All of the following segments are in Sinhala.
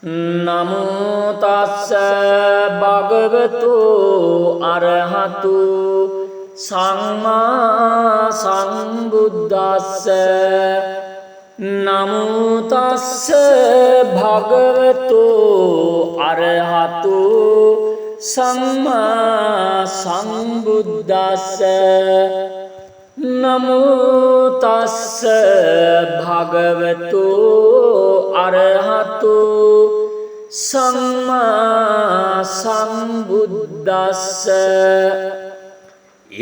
නමෝ තස්ස භගවතු අරහතු සම්මා සම්බුද්දස්ස නමෝ තස්ස භගවතු අරහතු සම්මා සම්බුද්දස්ස නමෝ තස්ස භගවතු අරහතු සම්මා සම්බුද්දස්ස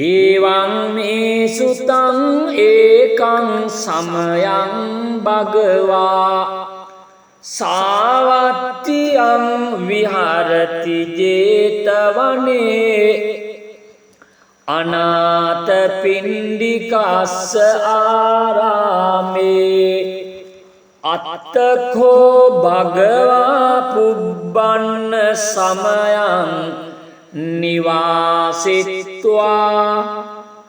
එවං මේ සුතං ඒකං සමයං භගවා සාවත්තියං විහරති ජේතවනේ අනාථ පිණ්ඩිකස්ස ආරාමේ අත්තකෝ භගවා පුබ්බන්න සමයං නිවාසිත්වා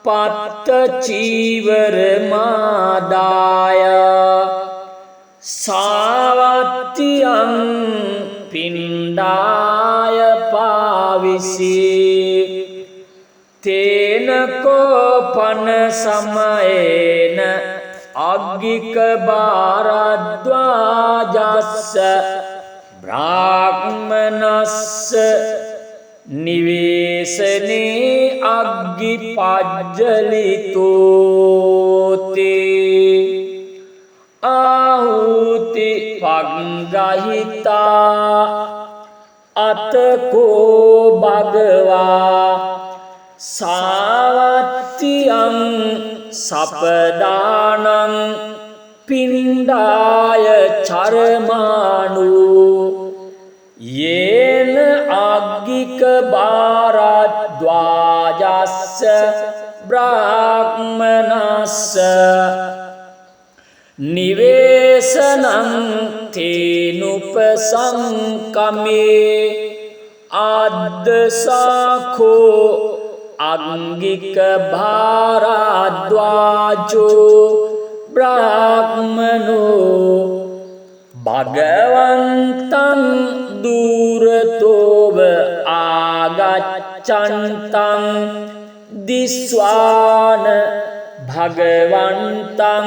පත්ත චීවර මාදාය සාවත්තියං පිණ්ඩාය පාවිසී තේනකෝපන සමයේන අග්ගික භාරද්වාජස්ස බ්‍රාහ්මනස්ස නිවේසනේ අග්ගි පජ්ජලිතෝති ආහුති පග්ගහිතා අතකෝ භගවා සාවත්තියං සපදානං පිණ්ඩාය චරමානු යේන අග්ගික භාරද්වාජස්ස බ්‍රාහ්මනස්ස නිවේසනං තේනුපසංකමේ අද්දසාඛෝ අංගික භාරද්වාජෝ බ්‍රාහ්මනෝ භගවන්තං දුරතෝව ආගච්ඡන්තං දිස්වාන භගවන්තං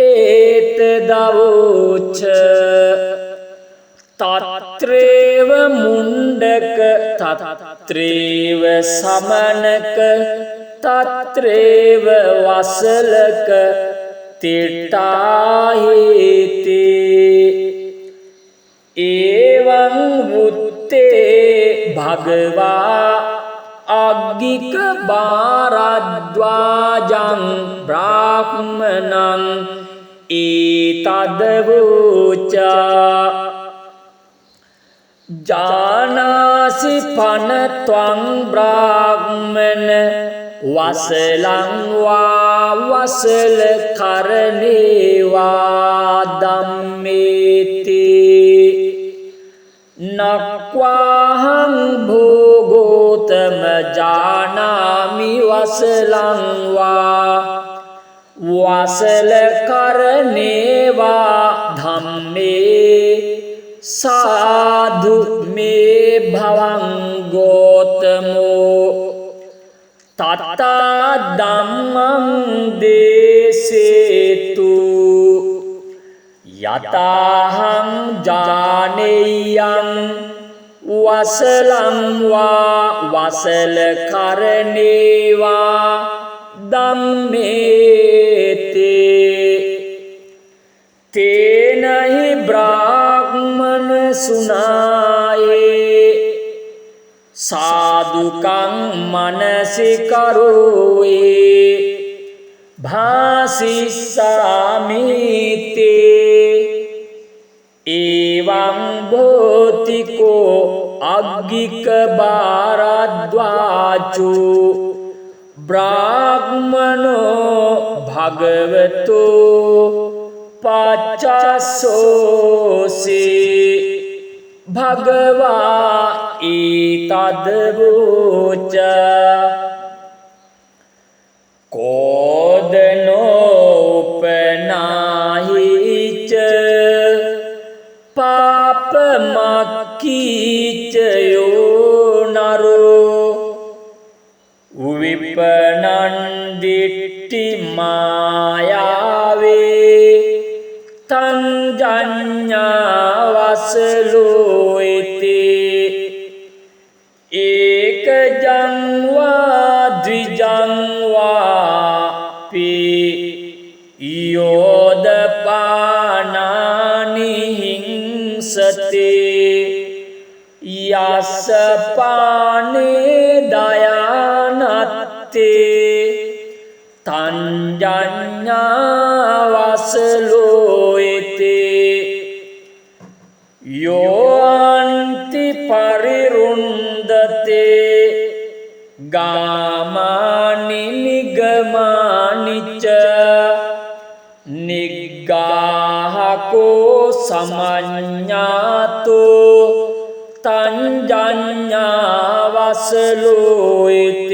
ඒතදවෝච තත්‍රේව මුණ්ඩක තත්‍රේව සමනක තත්‍රේව වසලක තිට්ඨාහේති එවං වුත්තේ භගවා අග්ගික භාරද්වාජං බ්‍රාහ්මනං ඒතදවෝචා ජානාසි පනත්වං බ්‍රාහ්මන වසලං වා වසල කරණේවා ධම්මේති නක්වාහං භෝගෝතම ජානාමි වසලං වා වසල කරණේවා ධම්මේ සාදු මේ භවං ගෝතමෝ තත්තා ධම්මං දේසේතු යතාහං ජානෙයං වසලං වා වසල කරණේවා ධම්මේතේ තේනහි බ්‍රාහ්මන සුනායේ සාදුකං මනසිකරෝයේ භාසිස්සාමිතේ එවං භෝතිකෝ අග්ගික භාරද්වාජෝ බ්‍රාහ්මනෝ භගවතෝ පච්චස්සෝසී භගවා ඊතදවෝච කෝදනෝපනාහිච පාප මක්කීචයෝ නරෝ විපනන් දිට්ටි මායාවේ තංජඤ්ඤා වසලෝයිතේ ඒකජං වා ද්විජං වාපි යෝදපානානි හිංසතේ යස්ස පානේ දයානත්තේ තංජඤ්ඤා වසලෝයිතේ යෝන්ති පරිරුන්දතේ ගාමානි නිගමානිච්ච නිග්ගාහකෝ සමඤ්ඤාතෝ තංජඤ්ඤා වසලෝයිතේ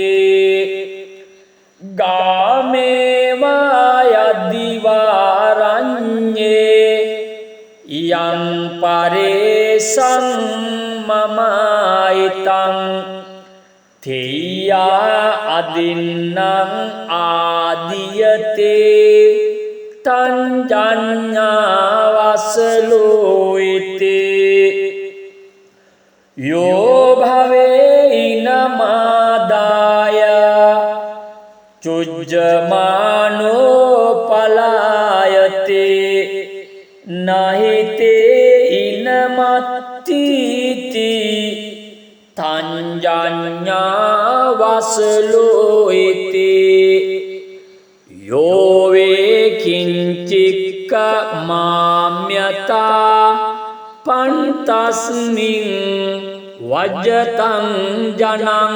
ගාමේවා යදිවාරඤ්ඤේ යං පරේසං මමයිතං තේයා අදින්නං ආදියතේ තංජඤ්ඤා වසලෝයිතේ යෝ භවේ ඉනමාදාය චුජ්ජමානෝ පලායතේ නහිතේ ඉනමත්තිති තංජඤ්ඤා වසලෝයිතේ යෝ වේ කිංචික්ක මාම්‍යතා පන්තස්මින් වජ්ජතං ජනං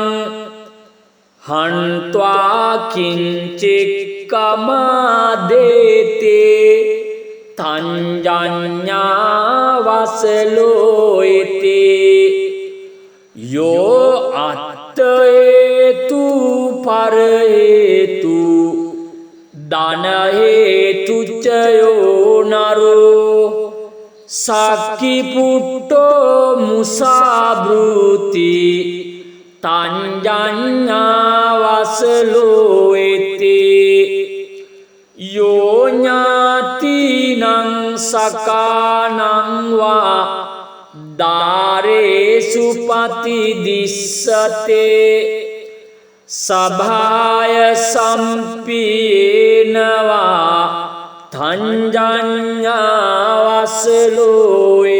හන්त्वा කිංචික්කමාදේතේ තංජඤ්ඤා වසලෝයිතේ යෝ අත්තේතු පරේතු දනහේතුච්චයෝ නරෝ සක්කිපුට්ටෝ මුසාබෘති තංජඤ්ඤා වසලෝයිතේ යෝ ඥාතිනං සකානං වා දාරේසු පතිදිස්සතේ සභාය සම්පීනවා තංජඤ්ඤා වසලෝයිතේ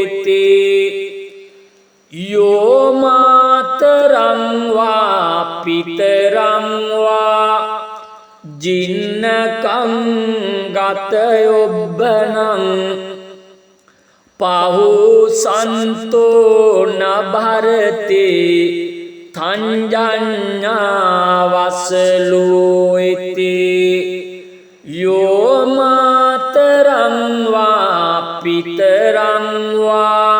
යෝ මාතරං වා පිතරං වා ජින්නකං ගතයොබ්බනං පහුසන්තෝ නභරතේ තංජඤ්ඤා වසලෝයිතේ යෝ මාතරං වා පිතරං වා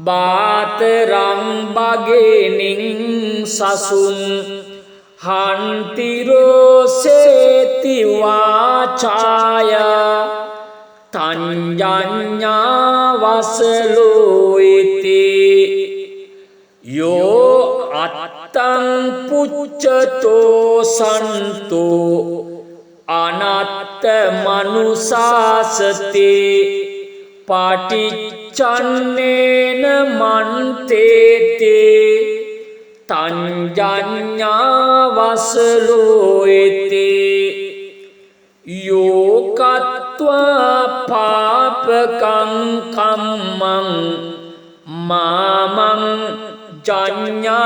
බාතරං බගේනින් සසුන් හන්තිරෝසේති වාචාය තංජඤ්ඤා වසලෝයිතේ යෝ අත්තං පුච්චතෝ සන්තෝ අනත්ත මනුසාසතේ පටිච්චන්නේන මන්තේතේ තංජඤ්ඤා වසලෝයිතේ යෝ කତ୍වා පාපකං කම්මං මාමං ජඤ්ඤාතේච්චතේ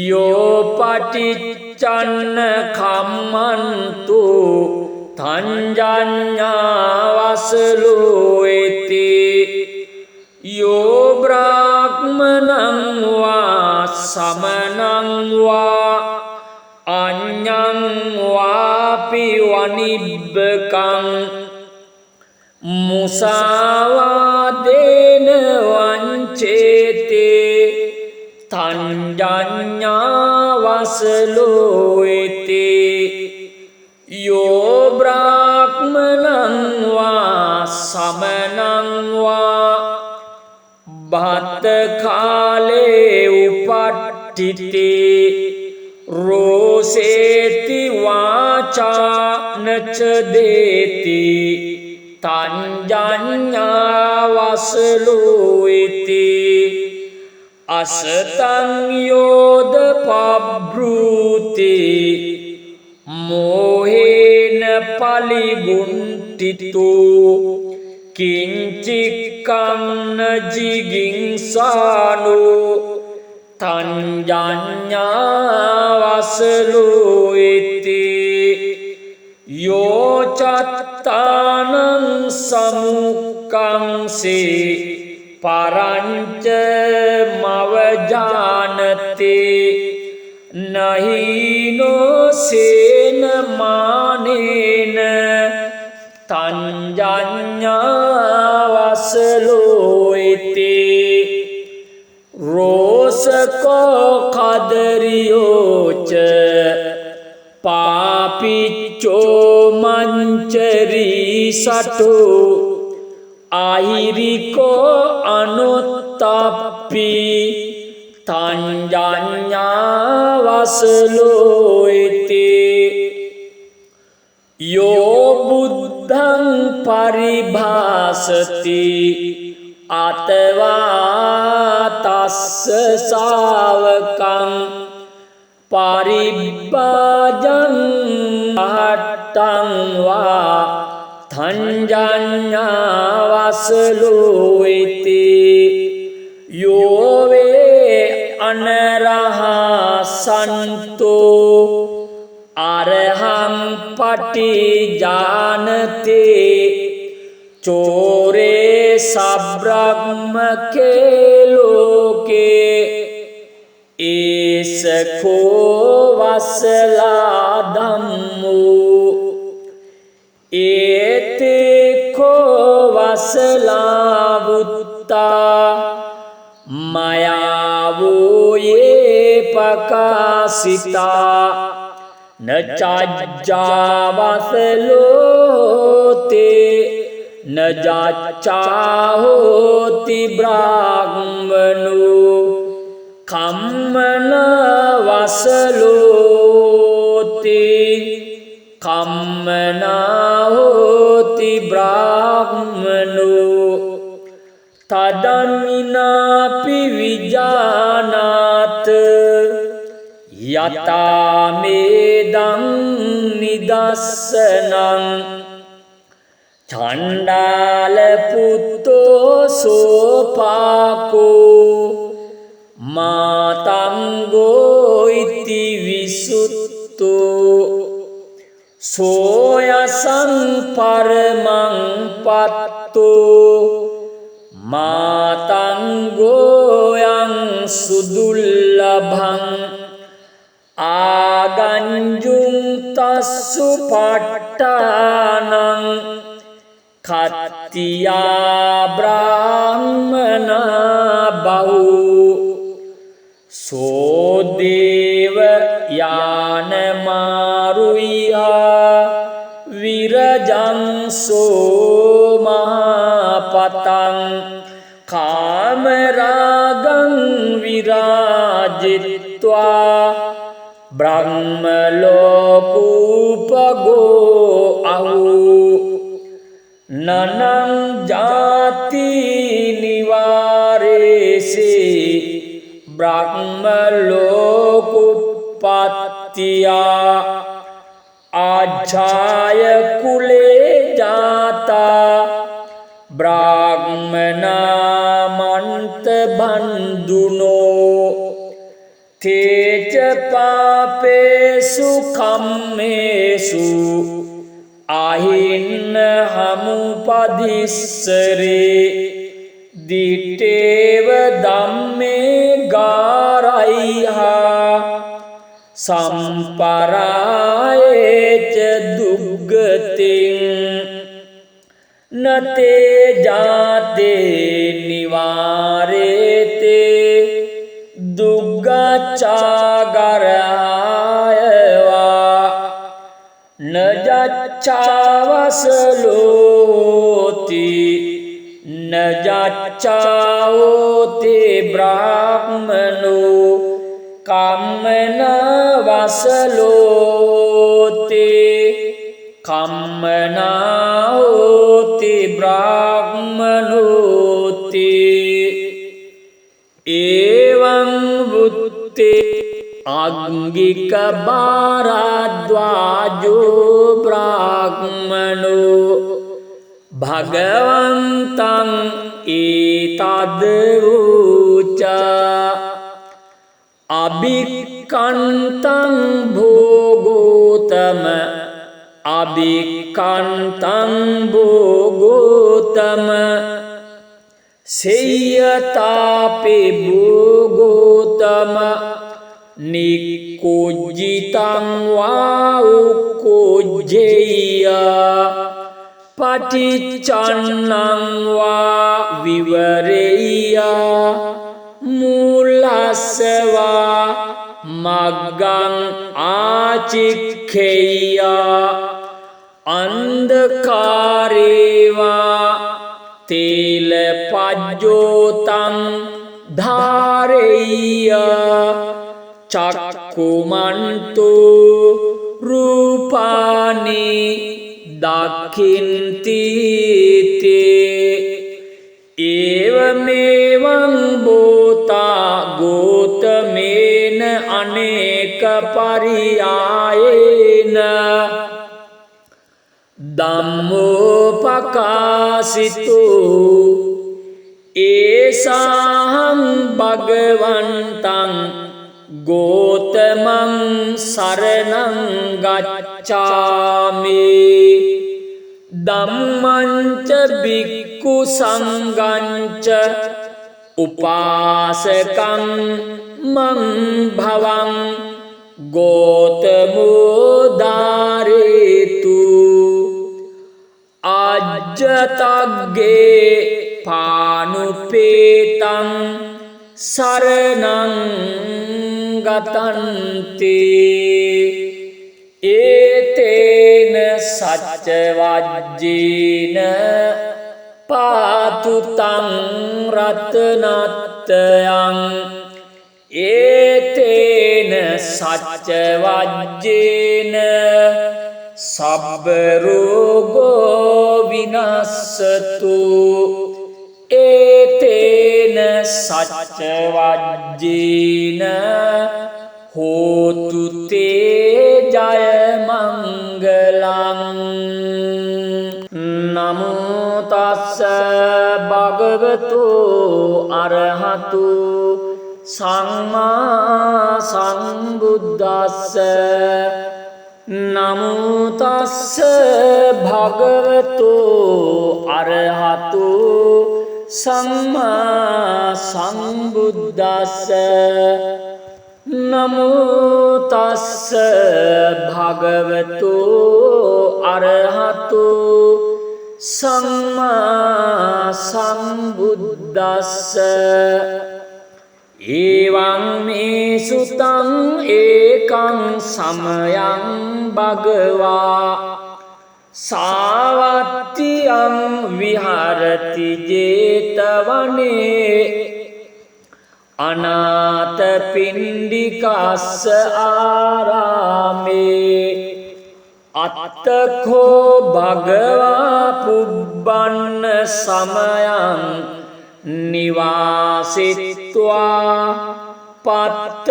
යෝ පටිච්චන්න කම්මන්තු තංජඤ්ඤා වසලෝයිතේ යෝ බ්‍රාහ්මනං වා සමනං වා අඤ්ඤං වාපි වනිබ්බකං මුසාවාදේන වංචේතේ තංජඤ්ඤා වසලෝයිතේ යෝ බ්‍රාහ්මනං වා समनं वा භත කාලේ උපට්ඨිතේ රෝසේති වාචානච දේති තංජඤ්ඤාවසලෝයිති අසතං යෝද පබ්‍රූති මෝහේන පලිගුණ්ඨිතෝ කිංචික්කං ජිගින්සානෝ තංජඤ්ඤාවසලෝයිති යෝ චත්තානං සමුක්ඛංසේ පරංච මවජානතේ නහීනෝ සේන මානේන තංජඤ්ඤාවසලෝයිති රෝසකෝ කදරියෝච පාපිච්චෝ මංචරී සටෝ ආහිරිකෝ අනුත්තප්පි තංජඤ්ඤාවසලෝයිති යෝ බුද්ධං පරිභාසති අතවා තස්ස ශාවකං පරිබ්බාජං අහට්ටං වා තංජඤ්ඤාවසලෝයිති යෝ වේ අනරහා සන්තෝ අරහං පටිජානතේ චෝරේ සබ්‍රහ්මකේ ලෝකේ ඒසකෝ වසලා ධම්මෝ ඒතේකෝ වසලා වුත්තා මයාවෝ යේ පකාසිතා නචජ්ජාවසලෝතේ නජච්ඡාහෝති බ්‍රාහ්මනෝ කම්මන වසලෝති කම්මනාහෝති බ්‍රාහ්මනෝ තදන්නාපි විජානාත යතාමේදං නිදස්සනං චණ්ඩාල පුත්තෝ සෝපාකෝ මාතංගෝ ඉති විසුත්තෝ සෝයසං පරමං පත්තෝ මාතංගෝයං සුදුල්ලභං ආගංජුං තස්සු පට්ඨානං කත්තියා බ්‍රාහ්මනා බහු සෝදේව යාන මාරුයා විරජං සෝ මහපතං කාමරාගං විරාජිත්වා බ්‍රහ්මලෝකූපගෝ අහු නනං ජාති නිවාරේසේ බ්‍රහ්මලෝකුප්පත්තියා ආජාය කුලේ ජාතා බ්‍රාහ්මනා මන්ත බන්දුනෝ තේච පාපේසු කම්මේසු අහින්න හමුපදිස්සරේ දිටේව ධම්මේ ගාරයිහා සම්පරායේච දුග්ගතින් නතේ ජාතේ නිවාරේතේ දුග්ගච්ඡාගරායවා නජච්ඡාවසලෝති न जाच्चाओते ब्राह्मणो कम्मना वसलोते कम्मना होते ब्राह्मणोते एवं वुत्ते आंगिक भारद्वाजो ब्राह्मणो भगवन्तं एतद्वोच अभिक्खन्तं भोगोतम अभिक्खन्तं भोगोतम सेय्यतापे भोगोतम निक्कुज्जितं वा उक्कुज्जेय पटिच्चन्नं वा विवरेय मूलस्य वा मग्गं आचिक्खेय अन्धकारे वा तेलपज्योतं धारेय चक्षुमन्तो रूपाणि दक्षिन्ति ते एवमेवं भूता गौतमेन अनेकपर्यायेन धम्मोपकाशितो एषां भगवन्तं गौतमं शरणं गच्छामि धम्मं च भिक्खु संघं च उपासकं मं भवं गौतमो धारयतु अज्जतग्गे पानुपेतं शरणं गतन्ते एतेन सच्चवज्जेन पातु तं रत्नत्रयं एतेन सच्चवज्जेन सब्बरोगो विनश्यतु एतेन सच्चवज्जेन होतु ते जयमङ्गलम् नमो तस्स भगवतो अरहतो सम्मा सम्बुद्धस्स नमो तस्स भगवतो अरहतो सम्मा सम्बुद्धस्स नमो तस्स भगवतो अरहतो सम्मा सम्बुद्धस्स एवं मे सुतं एकं समयं भगवा सावत्यं विहरति जेतवने अनाथपिण्डिकास्य आरामे अत्तको भगवा पुब्बन्न समयं निवासित्वा पत्तचीवरमादाय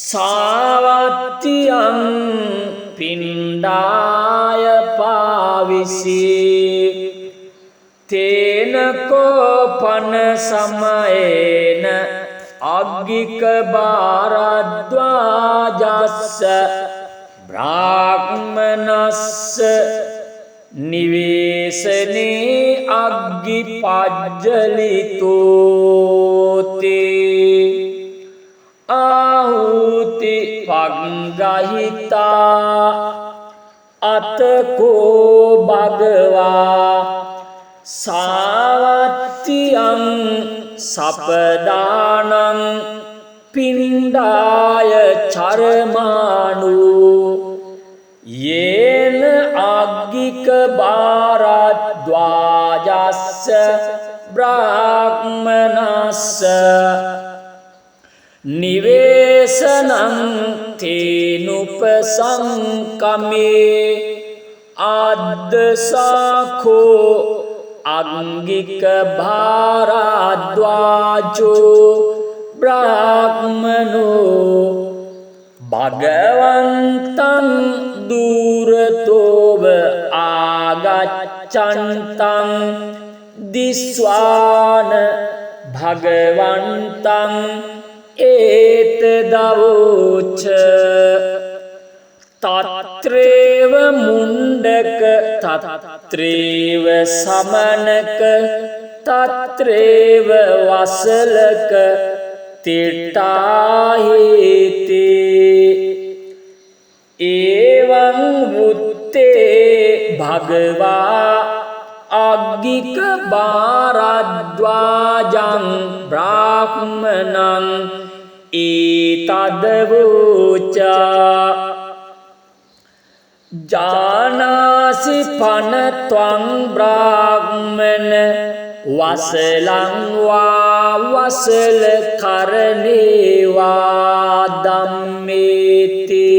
सावत्यं पिण्डाय पाविषे तेन कोपन समयेन अग्गिक भारद्वाजस्य ब्राह्मणस्य निवेशने अग्गिपज्जलितोते आहुति पङ्गहिता अतको भगवा सावत्यं सपदानं पिण्डाय चरमाणु येन අග්ගික භාරද්වාජස්ස බ්‍රාහ්මනස්ස නිවේසනං තේනුපසංකමේ ආද්දසාඛෝ අග්ගික භාරද්වාජෝ බ්‍රාහ්මනෝ භගවන්තං දුරතෝව ආගච්ඡන්තං දිස්වාන භගවන්තං ඒතදවෝච තත්‍රේව මුණ්ඩක තත්‍රේව සමනක තත්‍රේව වසලක තිට්ඨාහේති එවං වුත්තේ භගවා අග්ගික භාරද්වාජං බ්‍රාහ්මනං ඒතදවෝච ජානාසි පනත්වං බ්‍රාහ්මන වසලං වා වසල කරණේවා ධම්මේති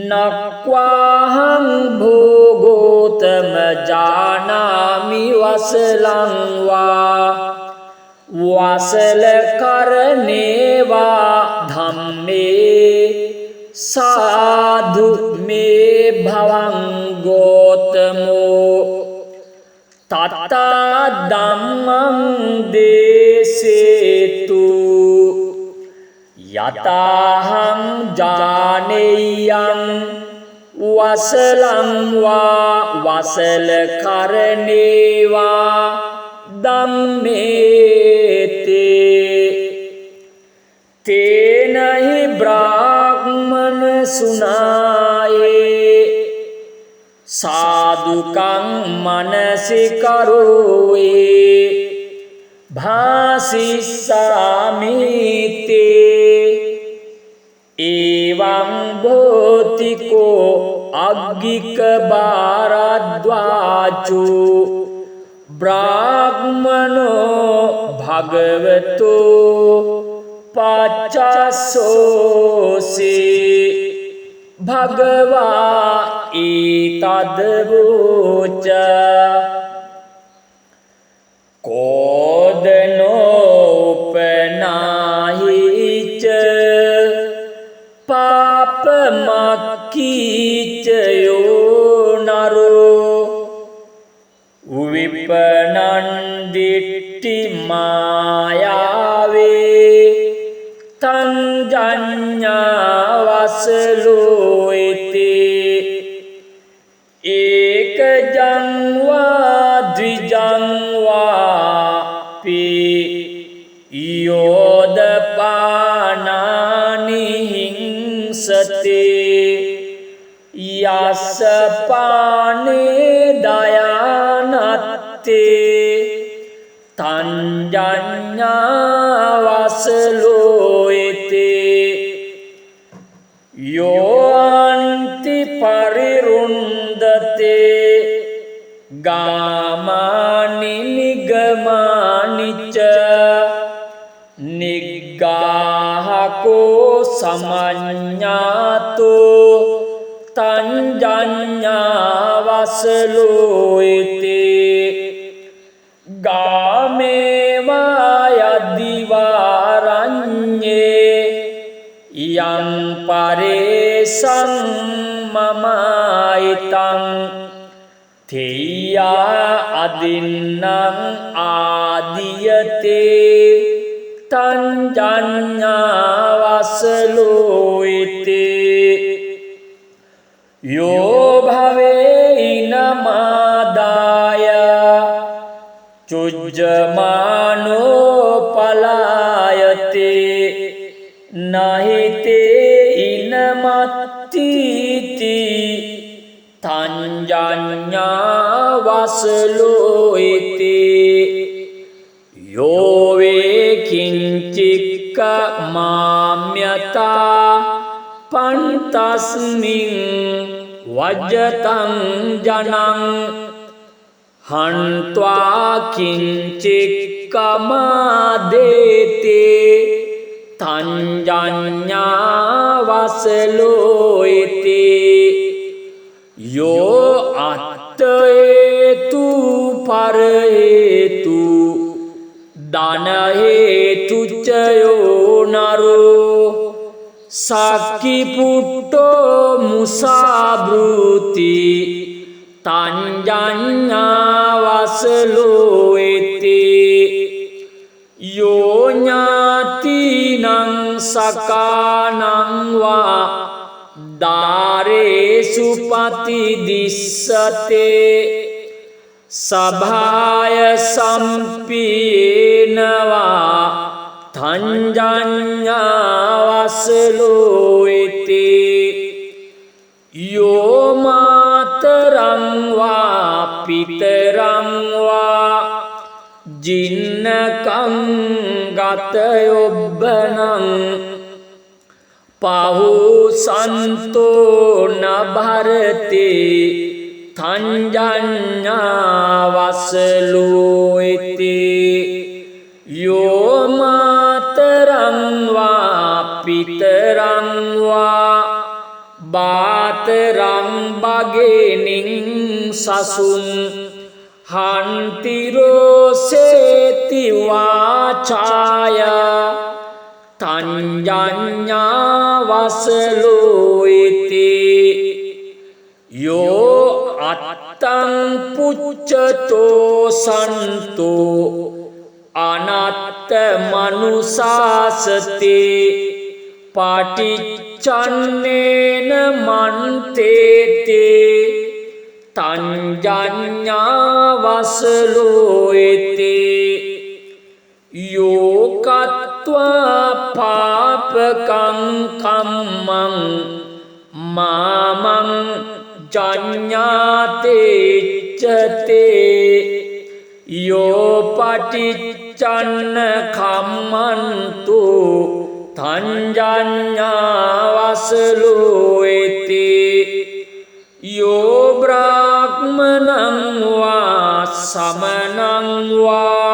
නක්වාහං භෝගෝතම ජානාමි වසලං වා වසල කරණේවා ධම්මේ සාධු මේ භවං ගෝතමෝ තත්තා ධම්මං දේසේතු යතාහං ජානේයං වසලං වා වසල කරණේවා ධම්මේති තේනහි බ්‍රාහ්මන සුනායේ සාදුකං මනසිකරෝයේ භාසිස්සාමිතේ එවං භෝතිකෝ අග්ගික භාරද්වාජෝ බ්‍රාහ්මනෝ භගවතෝ පච්චස්සෝසී භගවා ඊතදවෝච කෝදනෝපනාහිච පාපමක්ඛීච යෝ නරෝ විපනං දිට්ඨි මායාවේ තං ජඤ්ඤා වසලෝ ඒකජං වා ද්විජං වාපි යෝදපානානි හිංසතේ යස්ස පානේ දයානත්තේ තං ජඤ්ඤා වසලෝ යෝන්ති පරිරුන්දතේ ගාමානි නිගමානිච නිග්ගාහකෝ සමඤ්ඤාතෝ තං ජඤ්ඤා වසලෝ ගාමේවා යදිවාරඤ්ඤේ යං පරේසං මමයිතං තේයා අදින්නං ආදියතේ තං ජඤ්ඤා වසලෝ යෝ භවේ ඉනමාදාය චුජ්ජමානෝ පලායතේ නහිතේ ඉනමත්තිති තං ජඤ්ඤා වසලෝ යෝ වේ කිංචික්ක මාම්‍යතා පන්තස්මින් වජ්ජතං ජනං හන්त्वा කිංචික්කමාදේතේ තංජඤ්ඤා වසලෝයිතේ යෝ අත්තේතු පරේතු දනහේතුච්චයෝ නරෝ සක්කිපුට්ටෝ මුසාබෘති තංජඤ්ඤා වසලෝයිතේ යෝ ඥාතිනං සකානං වා දාරේසු පතිදිස්සතේ සභාය සම්පීනවා තංජඤ්ඤා වසලෝයිතේ යෝ මාතරං වා පිතරං වා ජින්නකං ගතයොබ්බනං පහුසන්තෝ නභරතේ තංජඤ්ඤා වසලෝයිතේ යෝ මාතරං වා පිතරං වා බාතරං බගෙනින් සසුන් හන්තිරෝසේති වාචාය තංජඤ්ඤා වසලෝයිතේ යෝ අත්තං පුච්චතෝ සන්තෝ අනත්ත මනුසාසතේ පටිච්චන්නේන මන්තේතේ තංජඤ්ඤා වසලෝයිතේ යෝ කତ୍වා පාපකං කම්මං මාමං ජඤ්ඤාතේච්චතේ යෝ පටිච්චන්න කම්මන්තු තංජඤ්ඤා වසලෝයිතේ යෝ බ්‍රාහ්මණං වා සමනං වා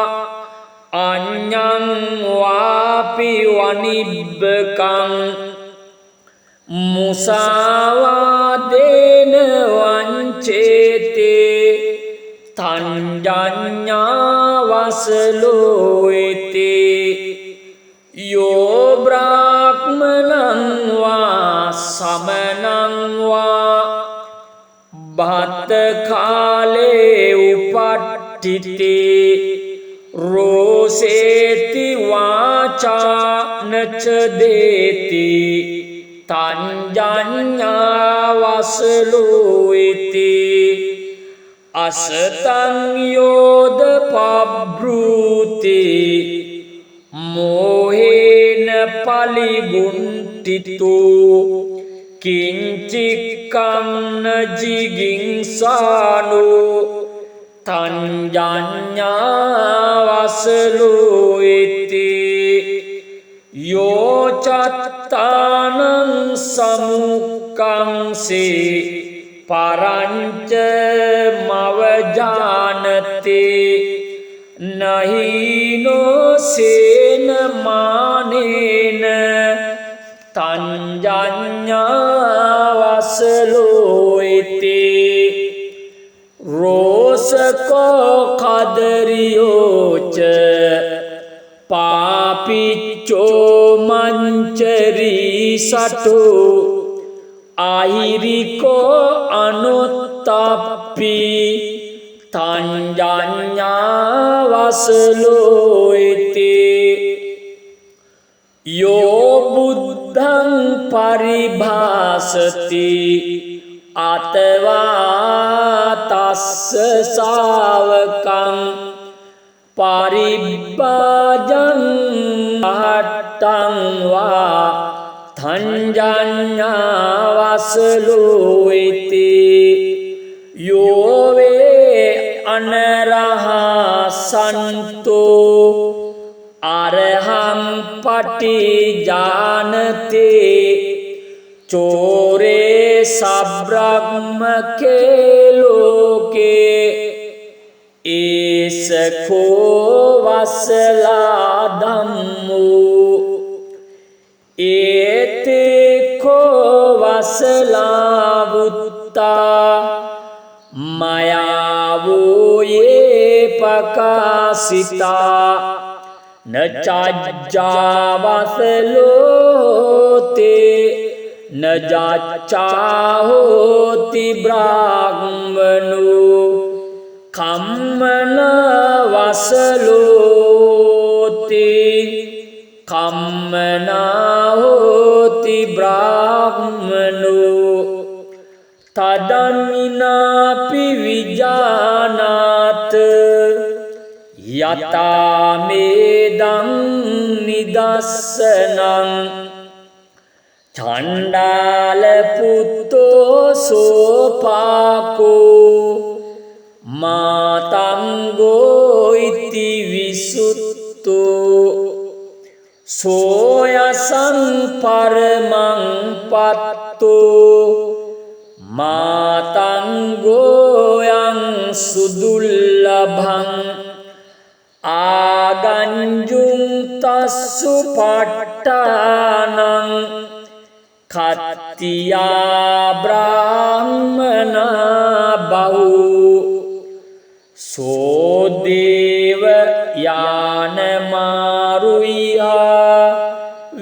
අඤ්ඤං වාපි වනිබ්බකං මුසාවාදේන වංචේතේ තංජඤ්ඤා වසලෝයිතේ යෝ බ්‍රාහ්මණං වා සමනං වා භත්ත කාලේ උපට්ඨිතේ රෝසේති වාචා නච දේති තංජඤ්ඤා වසලෝයිතේ අසතං යෝද පබ්‍රූති මෝහේන පලිගුන්ටිතෝ කිංචික්කං ජිගින්සානෝ තංජඤ්ඤා වසලෝයිතේ යෝ චත්තානං සමුක්ඛංසේ පරංච මවජානතේ නහීනෝ සේන මානේන තංජඤ්ඤා වසලෝයිතේ රෝසකෝ කදරියෝච පාපිච්චෝ මංචරී සටෝ ආහිරිකෝ අනුත්තප්පි තංජඤ්ඤා වසලෝයිතේ යෝ බුද්ධං පරිභාසති අතවා තස්ස ශාවකං පරිබ්බාජං අට්ඨං වා තංජඤ්ඤා වසලෝයිතේ යෝ වේ අනරහා සන්තෝ අරහං පටිජානතේ චෝරේ सब्रह्मके लोके एसको वसला धम्मो एतेको वसला वुत्ता मया वो ये प्रकाशिता न चाज्जावसलोते न जाच्चाहोति ब्राह्मणो कम्मन वसलोते कम्मना होति ब्राह्मणो तदन्विनापि विजानात् यता मेदं निदर्शनं चण्डालपुत्रो सोपाको मातङ्गो इति विसुत्तो सोयसं परमं पत्तो मातङ्गोऽयं सुदुर्लभं आगञ्जुं तस्सु पट्टानं कत्तिया ब्राह्मणा बहु सो देव यानमारुह्य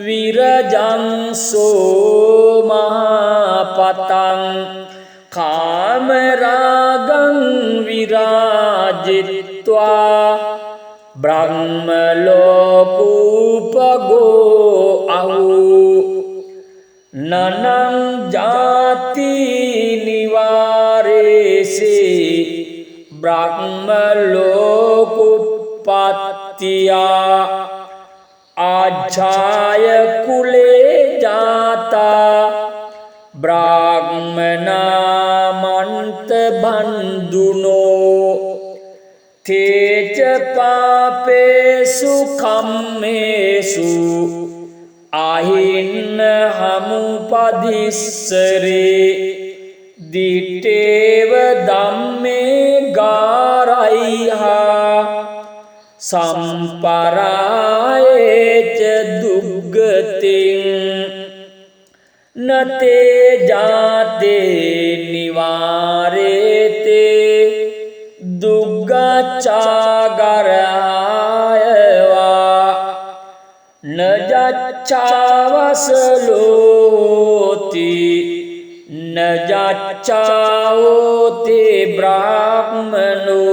विरजं सो महापतं कामरागं विराजित्वा ब्रह्मलोकोपगो आहु ननं जाति निवारेसे ब्रह्मलोकोपत्तिया आज्झाय कुले जाता ब्राह्मणा मन्त्रबन्धुनो ते च पापेषु कम्मेषु आहिन्नहमुपदिश्यरे दिट्टेव धम्मे गारय्यः सम्पराये च दुर्गतिं न ते जाते निवारेते दुर्गच्चागराय वा न जाच्चावसलोति न जाच्चाओते ब्राह्मणो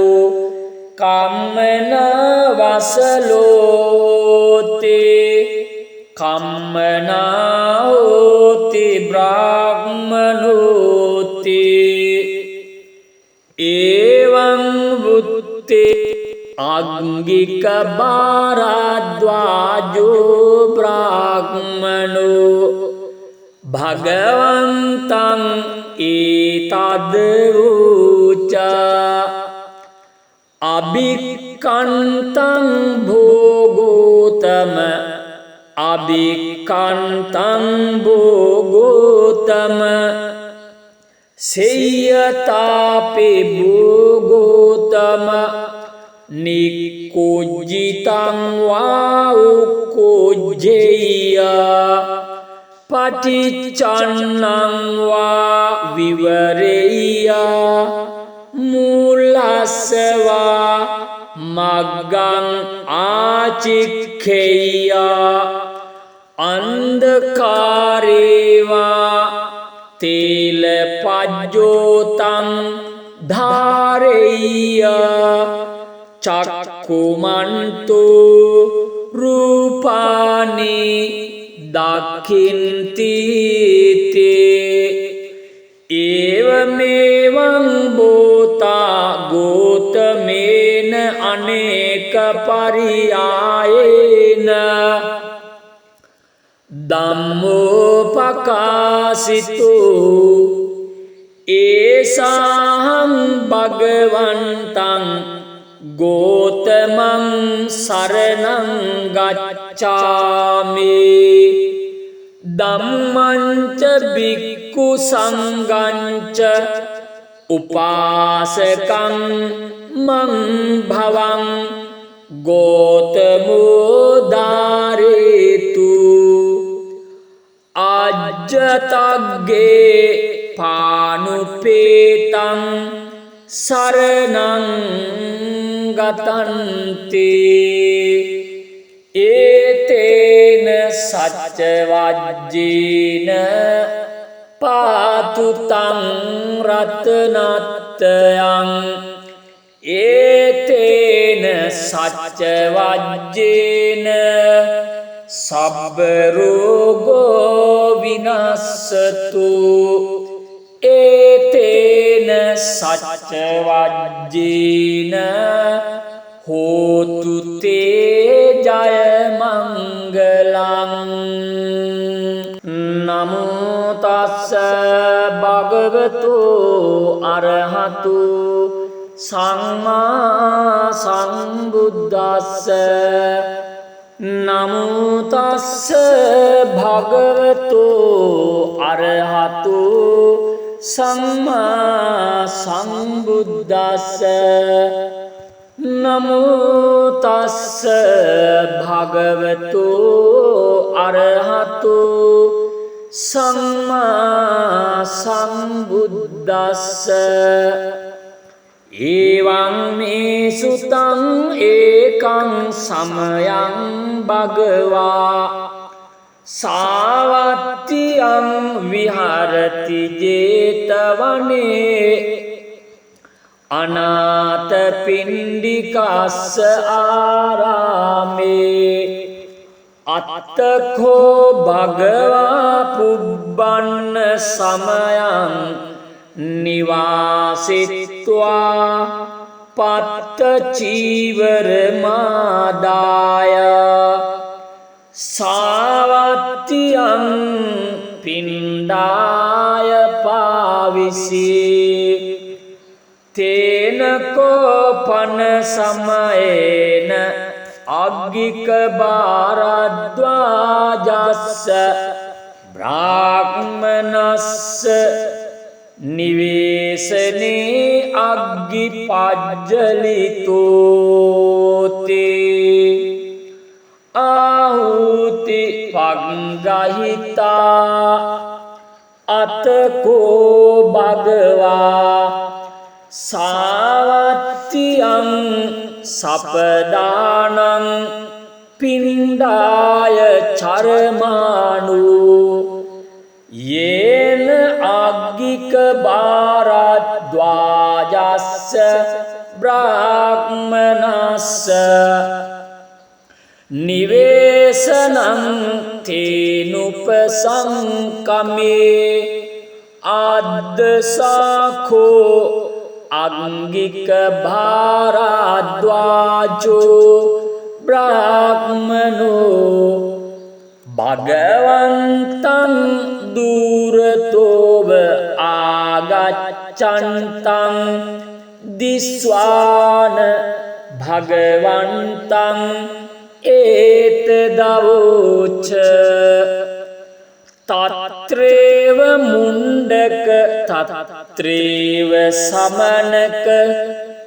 कम्मना वसलोते कम्मना होति ब्राह्मणोते एवं वुत्ते आंगिक भारद्वाजो ब्राह्मणो भगवन्तं एतद्वोच अभिक्कन्तं भोगोतम अभिक्कन्तं भोगोतम सेयतापे भोगोतम निकोजितं वा उकोज्जेय पटिच्चन्नं वा विवरेय मूलस्य वा मग्गं आचिख्येय अन्धकारे वा तेलपज्योतं धारय्य चक्षुमन्तो रूपाणि दाक्षिन्ति ते एवमेवं भूता गौतमेन अनेक पर्यायेन धम्मोपकाशितो एषाहं भगवन्तं गौतमं शरणं गच्छामि धम्मं च භික්ඛු සංඝංච උපාසකං මං භවං ගෝතමෝදාරේතු අජ්ජතග්ගේ පානුපේතං සරණං ගතන්ති ඒතේන සච්ච වජ්ජේන පාතුතං රතනත්තයං ඒතේන සච්ච වජ්ජේන සබ්බ රෝගෝ විනස්සතු ඒතේන සච්ච වජ්ජේන හෝතු තේ ජය මංගලං නමෝ තස්ස භගවතු අරහතු සම්මා සම්බුද්දස්ස නමෝ තස්ස භගවතු අරහතු සම්මා සම්බුද්දස්ස නමෝ තස්ස භගවතු අරහතු සම්මා සම්බුද්දස්ස එවං මේ සුතං ඒකං සමයං භගවා සාවත්තියං විහරති ජේතවනේ අනාථපිණ්ඩිකස්ස ආරාමේ අත්තකෝ භගවා පුබ්බන්න සමයං නිවාසිත්වා පත්ත චීවර මාදාය සාවත්තියං පිණ්ඩාය පාවිසී තේනකෝපන සමයේන අග්ගික භාරද්වාජස්ස බ්‍රාහ්මනස්ස නිවේසනේ අග්ගි පජ්ජලිතෝති ආහුති පග්ගහිතා අතකෝ භගවා සාවත්තියං සපදානං පිණ්ඩාය චරමානු යේන අග්ගික භාරද්වාජස්ස බ්‍රාහ්මනස්ස නිවේසනං තේනුපසංකමේ අද්දසාඛෝ අංගික භාරද්වාජෝ බ්‍රාහ්මනෝ භගවන්තං දුරතෝව ආගච්ඡන්තං දිස්වාන භගවන්තං ඒතදවෝච තත්‍රේව මුණ්ඩක තත්‍රේව සමනක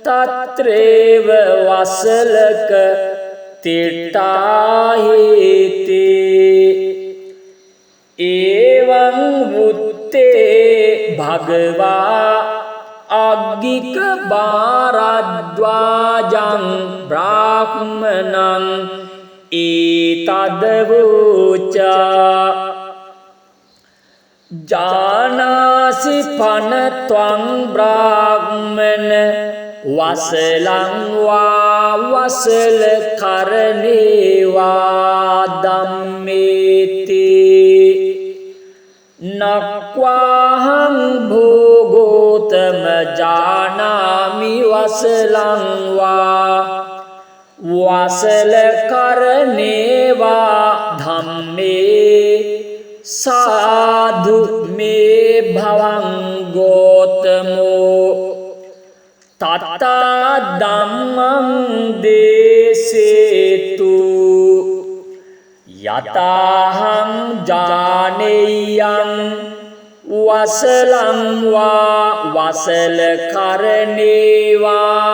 තත්‍රේව වසලක තිට්ඨාහේති එවං වුත්තේ භගවා අග්ගික භාරද්වාජං බ්‍රාහ්මනං ඒතදවෝචා ජානාසි පනත්වං බ්‍රාහ්මන වසලං වා වසල කරණේවා ධම්මේති නක්වාහං භෝගෝතම ජානාමි වසලං වා වසල කරණේවා ධම්මේ සාදු මේ භවං ගෝතමෝ තත්තා ධම්මං දේසේතු යතාහං ජානෙයං වසලං වා වසල කරණේවා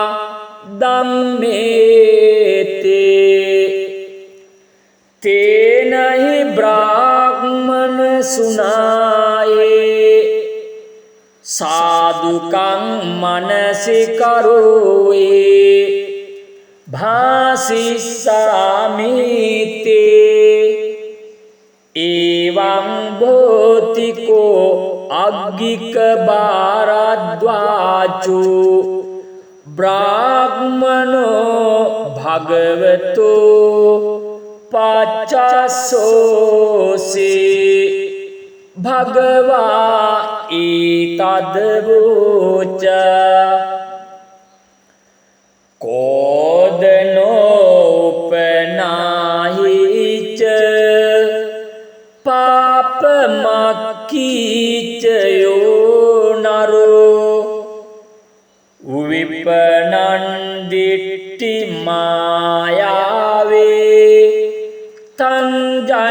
ධම්මේතේ තේනහි බ්‍රාහ්මන සුනායේ සාදුකං මනසිකරෝයේ භාසිස්සාමිතේ එවං භෝතිකෝ අග්ගික බාරද්වාචෝ බ්‍රාහ්මනෝ භගවතෝ පච්චස්සෝසී භගවා ඊතදවෝච කෝදනෝපනාහිච පාපමක්කීච යෝනරෝ විපනන් දිට්ඨි මායාවේ තංජඤ්ඤාවසලෝයිතේ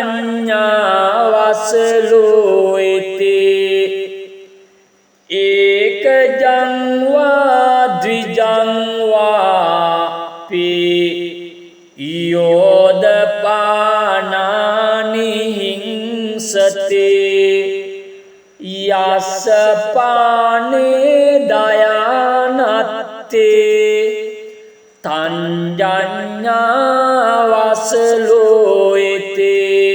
ඒකජං වා ද්විජං වාපි යෝදපානානි හිංසතේ යස්ස පානේ දයානත්තේ තංජඤ්ඤාවසලෝයිතේ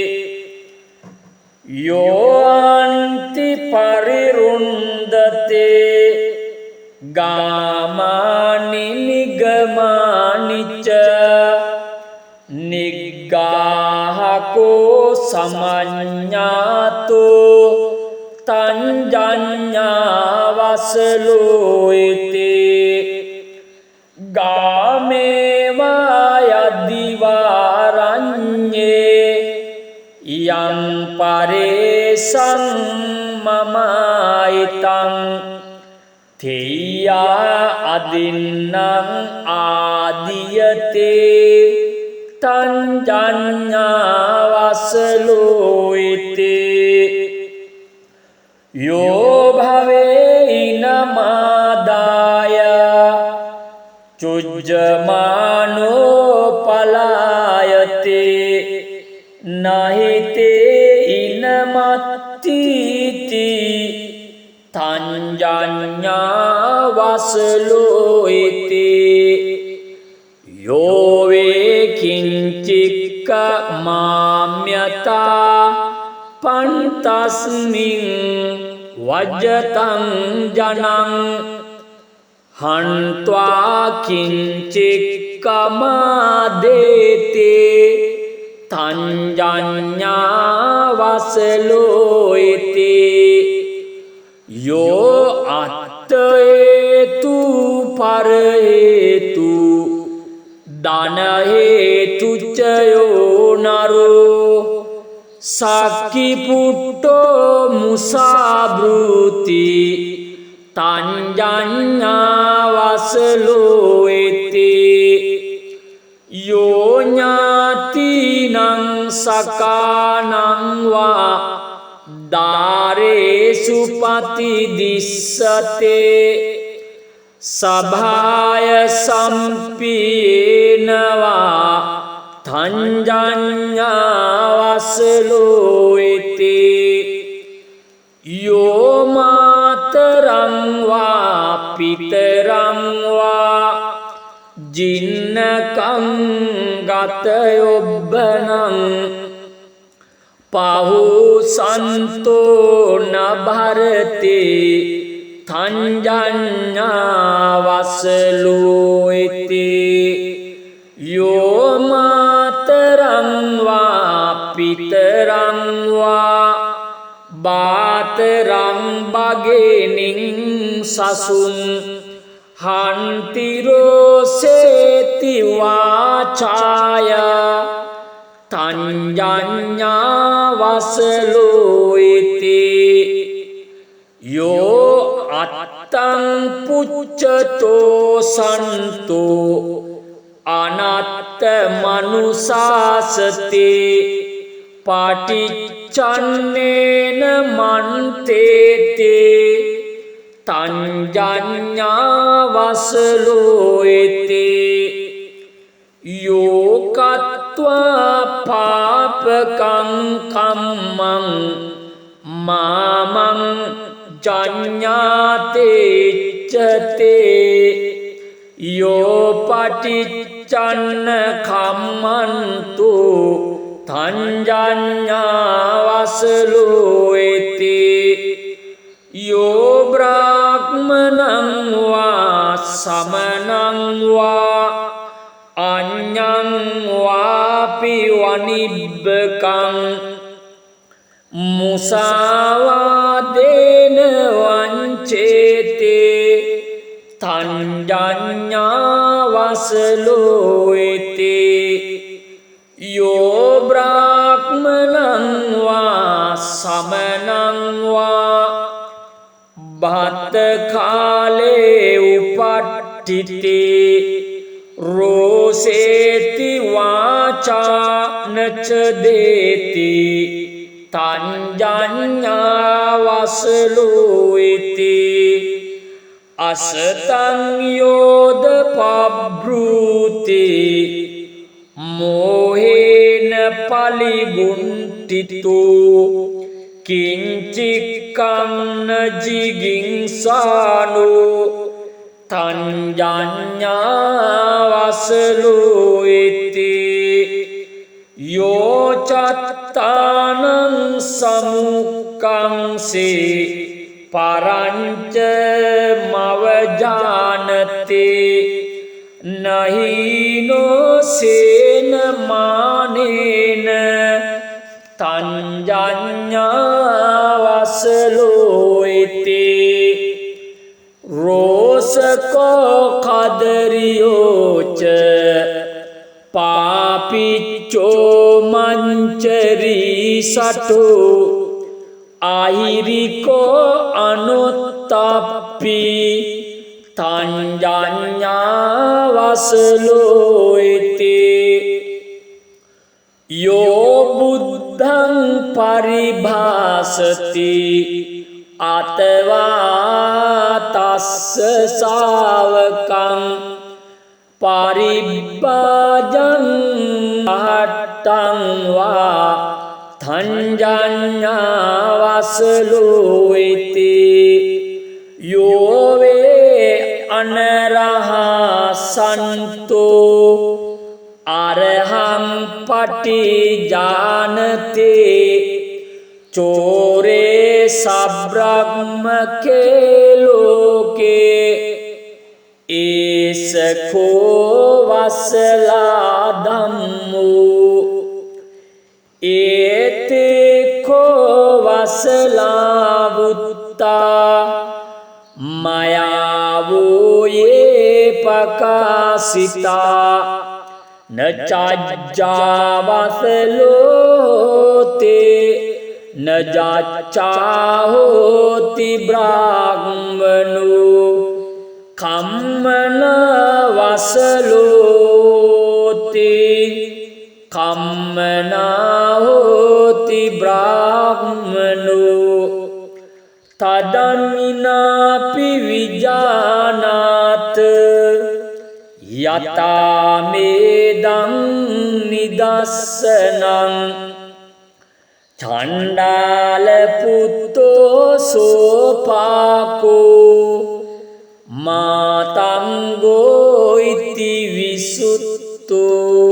යෝන්ති පරිරුන්දතේ ගාමානි නිගමානිච නිග්ගාහකෝ සමඤ්ඤාතෝ තංජඤ්ඤාවසලෝයිතේ ගාමේවා යදිවාරඤ්ඤේ යං පරේසං මමයිතං තේයා අදින්නම් ආදියතේ තංජඤ්ඤාවසලෝයිතේ යෝ භවේනමාදාය චුජ්ජමානෝ පලායතේ නහිතේ ඉනමත්තිති තංජඤ්ඤාවසලෝයිතේ යෝ වේ කිංචික්ක මාම්‍යතා පන්තස්මින් වජ්ජතං ජනං හන්त्वा කිංචික්කමාදේතේ තංජඤ්ඤාවසලෝයිතේ යෝ අත්තේතු පරේතු ධනහේතුච්ච යෝනරෝ සක්කිපුට්ටෝ මුසාබෘති තංජඤ්ඤාවසලෝයිතේ යෝ ඥාතිනං සකානං වා දාරේසු පතිදිස්සතේ සභාය සම්පීනවා තංජඤ්ඤාවසලෝයිතේ යෝ මාතරං වා පිතරං වා ජින්නකං ගතයොබ්බනං පහුසන්තෝ නභරතේ තංජඤ්ඤාවසලෝයිතේ යෝ මාතරං වා පිතරං වා බාතරං බගේනින් සසුන් හන්තිරෝසේති වාචාය තංජඤ්ඤාවසලෝයිතේ යෝ අත්තං පුච්චතෝ සන්තෝ අනත්ත මනුසාසතේ පටිච්චන්නේන මන්තේතේ තංජඤ්ඤාවසලෝයතේ යෝකත්වා පාපකං කම්මං මාමං ජඤ්ඤාතේච්චතේ යෝ පටිච්චන්න කම්මන්තු තංජඤ්ඤාවසලෝයතේ යෝ බ්‍රාහ්මනං වා සමනං වා අඤ්ඤං වාපි වනිබ්බකං මුසාවාදේන වංචේතේ තංජඤ්ඤාවසලෝයතේ යෝ බ්‍රාහ්මනං වා සමනං වා භත්තකාලේ උපට්ඨිතේ රෝසේති වාචා නච දේති තංජඤ්ඤාවසලෝයතේ අසතං යෝද පබ්‍රූතේ මෝහේන පලිගුණ්ඨිතෝ කිංචික්ඛං ජිගින්සානෝ තංජඤ්ඤාවසලෝයතේ යෝ චත්තානං සමුක්ඛංසේ පරංච මවජානතේ නහීනෝ සේන මානේන තංජඤ්ඤාවසලෝයතේ රෝසකෝ කදරියෝච පාපිච්චෝ මංචරී සටෝ අහිරිකෝ අනුත්තප්පි තංජඤ්ඤාවසලෝයතේ යෝ බුද්ධං පරිභාසති අතවා තස්ස ශාවකං පරිබ්බාජං අහට්ටං වා තංජඤ්ඤාවසලෝයතේ යෝ වේ අනරහා සන්තෝ අරහං පටිජානතේ චෝරේ සබ්‍රහ්මකේ ලෝකේ ඒසකෝ වසලා ධම්මෝ ඒතේකෝ වසලා වුත්තා මයාවෝයේ පකාසිතා නචජ්ජාවසලෝතේ නජච්ඡාහෝති බ්‍රාහ්මනෝ කම්මන වසලෝතේ කම්මනාහෝති බ්‍රාහ්මනෝ තදමිනාපි විජානාත යතාමේදං නිදස්සනං චණ්ඩාල පුත්තෝ සෝපාකෝ මාතංගෝ ඉති විසුත්තෝ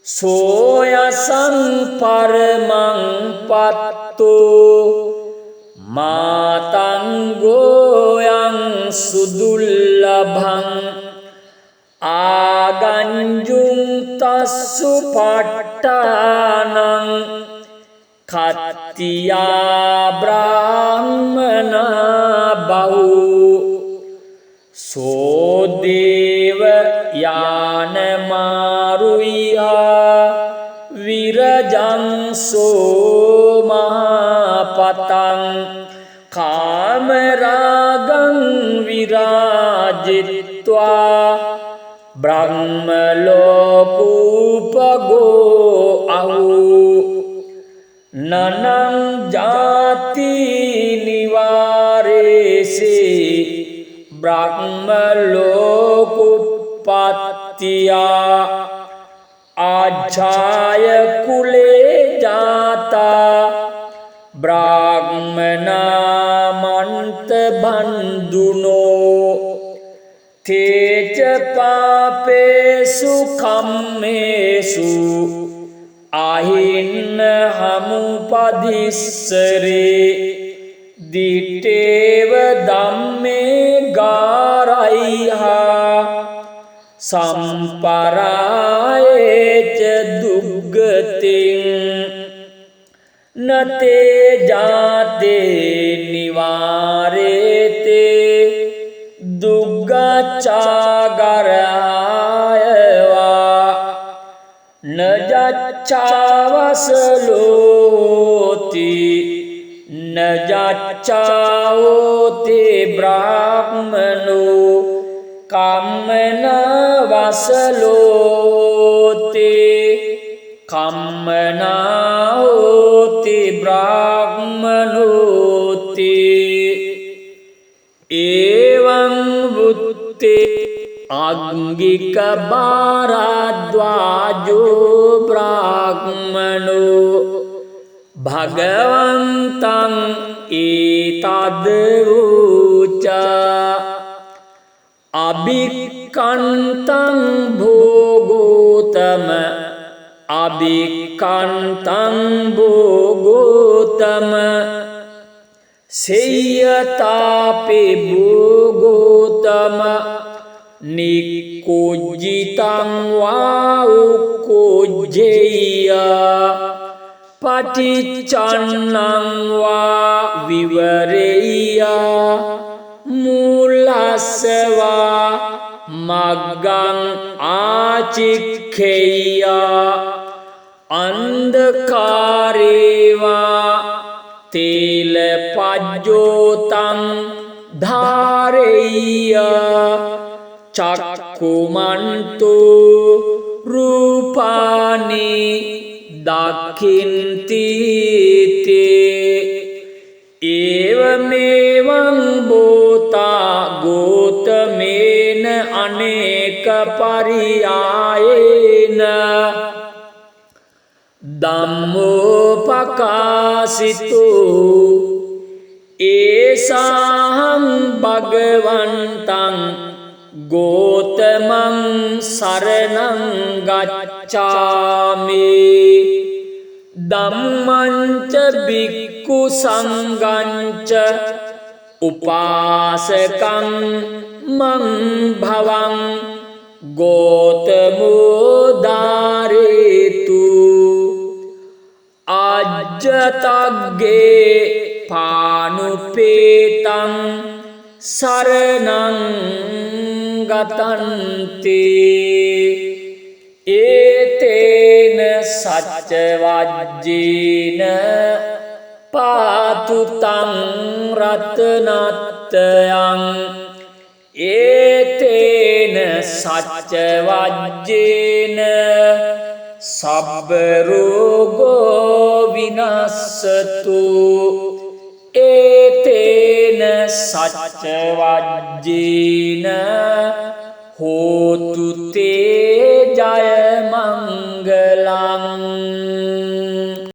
සෝයසං පරමං පත්තෝ මාතංගෝයං සුදුල්ලභං ආගංජුං තස්සු පට්ඨානං කත්තියා බ්‍රාහ්මනා බහු සෝදේව යාන මාරුයා විරජං සෝමහපතං කාමරාගං විරාජිත්වා බ්‍රහ්මලෝකූපගෝ අහු නනං ජාති නිවාරේසි බ්‍රහ්ම ලෝකුප්පත්තියා ආජාය කුලේ ජාතා බ්‍රාහ්මනා මන්ත බන්දුනෝ තේච පාපේසු කම්මේසු අහින්න හමුපදිස්සරේ දිටේව ධම්මේ ගාරයිහා සම්පරායේච දුග්ගතින් නතේ ජාතේ නිවාරේතේ දුග්ගච්ඡාගරායවා නජච්ඡාවසලෝති නජච්ඡාවෝති බ්‍රාහ්මනෝ කම්මනවසලෝති කම්මනාහෝති බ්‍රාහ්මනෝති එවං වුත්තේ අග්ගික භාරද්වාජෝ බ්‍රාහ්මනෝ භගවන්තං ඒතද් වූචා අභික්ඛන්තං භෝගෝතම අභික්ඛන්තං භෝගෝතම සේයතාපේ භෝගෝතම නික්කුජ්ජිතං වා උක්කුජ්ජේය පටිච්චන්නං වා විවරේය මූලස්සවා මග්ගං ආචික්ඛේය අන්ධකාරේවා තේල පජ්ජෝතං ධාරේය චක්කුමන්තු රූපානි දක්ඛින්ති තේ ඒවමෙවං බෝතා ගෝතමේන අනේක පරියායේන ධම්මෝපකාසිතෝ ඒසාහං භගවන්තං ගෝතමං සරණං ගච්ඡාමි ධම්මංච භික්ඛු සංඝංච උපාසකං මං භවං ගෝතමෝ දාරේතු අජ්ජතග්ගේ පානුපේතං සරණං ගතන්ති ඒතේන සච්ච වජ්ජේන පාතු තං රතනත්තයං ඒතේන සච්ච වජ්ජේන සබ්බ රෝගෝ විනස්සතු ඒතේන සච්ච වජ්ජේන හෝතු තේ ජය මංගලං